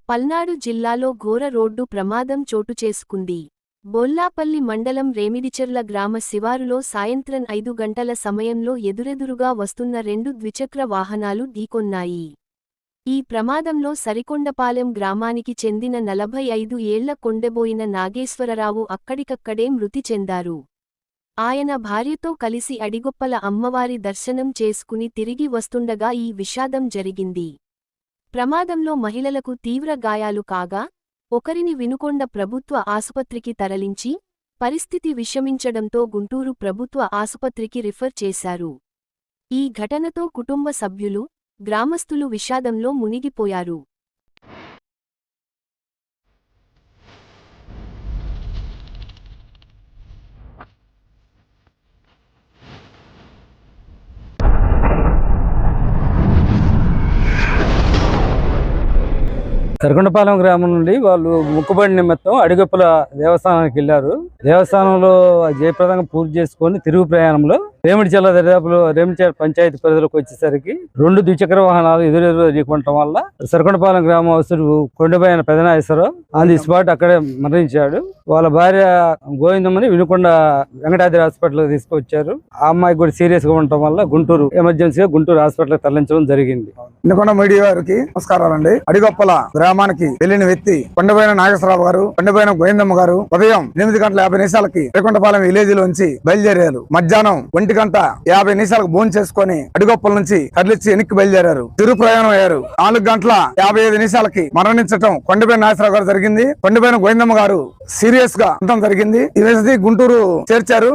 పల్నాడు జిల్లాలో ఘోర రోడ్డు ప్రమాదం చోటుచేసుకుంది. బొల్లాపల్లి మండలం రేమిడిచెర్ల గ్రామ శివారులో సాయంత్రం 5 గంటల సమయంలో ఎదురెదురుగా వస్తున్న 2 ద్విచక్ర వాహనాలు ఢీకొన్నాయి. ఈ ప్రమాదంలో సరికొండపాలెం గ్రామానికి చెందిన 45 ఏళ్ల కొండెబోయిన నాగేశ్వరరావు అక్కడికక్కడే మృతి చెందారు. ఆయన భార్యతో కలిసి అడిగొప్పల అమ్మవారి దర్శనం చేసుకుని తిరిగి వస్తుండగా ఈ విషాదం జరిగింది. ప్రమాదంలో మహిళలకు తీవ్ర గాయాలు కాగా, ఒకరిని వినుకొండ ప్రభుత్వ ఆసుపత్రికి తరలించి, పరిస్థితి విషమించడంతో గుంటూరు ప్రభుత్వ ఆసుపత్రికి రిఫర్ చేశారు. ఈ ఘటనతో కుటుంబ సభ్యులు, గ్రామస్తులు విషాదంలో మునిగిపోయారు. సరికొండపాలెం గ్రామం నుండి వాళ్ళు మొక్కుబడి నిమిత్తం అడిగొప్పల దేవస్థానానికి వెళ్లారు. దేవస్థానంలో జయప్రదంగా పూర్తి చేసుకుని తిరుగు ప్రయాణంలో రేమిడిచెర్ల దరిదాపులో రేమిడిచెర్ల పంచాయతీ పరిధిలోకి వచ్చేసరికి 2 ద్విచక్ర వాహనాలు ఎదురెదురు ఢీకొనడం వల్ల సరికొండపాలెం గ్రామస్తుడు కొండబోయిన పెదనాగేశ్వరరావు ఆన్ ది స్పాట్ అక్కడే మరణించాడు. వాళ్ళ భార్య గోవిందమ్మని వినుకొండ వెంకటాద్రి హాస్పిటల్ తీసుకొచ్చారు. ఆ అమ్మాయికి కూడా సీరియస్ గా ఉండటం వల్ల గుంటూరు ఎమర్జెన్సీగా గుంటూరు హాస్పిటల్ తరలించడం జరిగింది. వినుకొండ మీడియా వారికి నమస్కారాలండి. అడిగొప్పల గ్రామానికి వెళ్లిన వ్యక్తి కొండబోయిన నాగేశ్వరరావు గారు, కొండబోయిన గోవిందమ్మ గారు ఉదయం 8:50 సరికొండపాలెం విలేజ్ లోంచి బయలుదేరారు. మధ్యాహ్నం 1:50 భోజనం చేసుకుని అడిగొప్పల నుంచి కదిలిచ్చి వెనక్కి బయలుదేరారు. తిరు ప్రయాణం అయ్యారు. 4:55 మరణించడం కొండబోయిన నాగేశ్వరరావు గారు జరిగింది. కొండబోయిన గోవిందమ్మ గారు సీరియస్ గా ఉండటం జరిగింది. ఈ గుంటూరు చేర్చారు.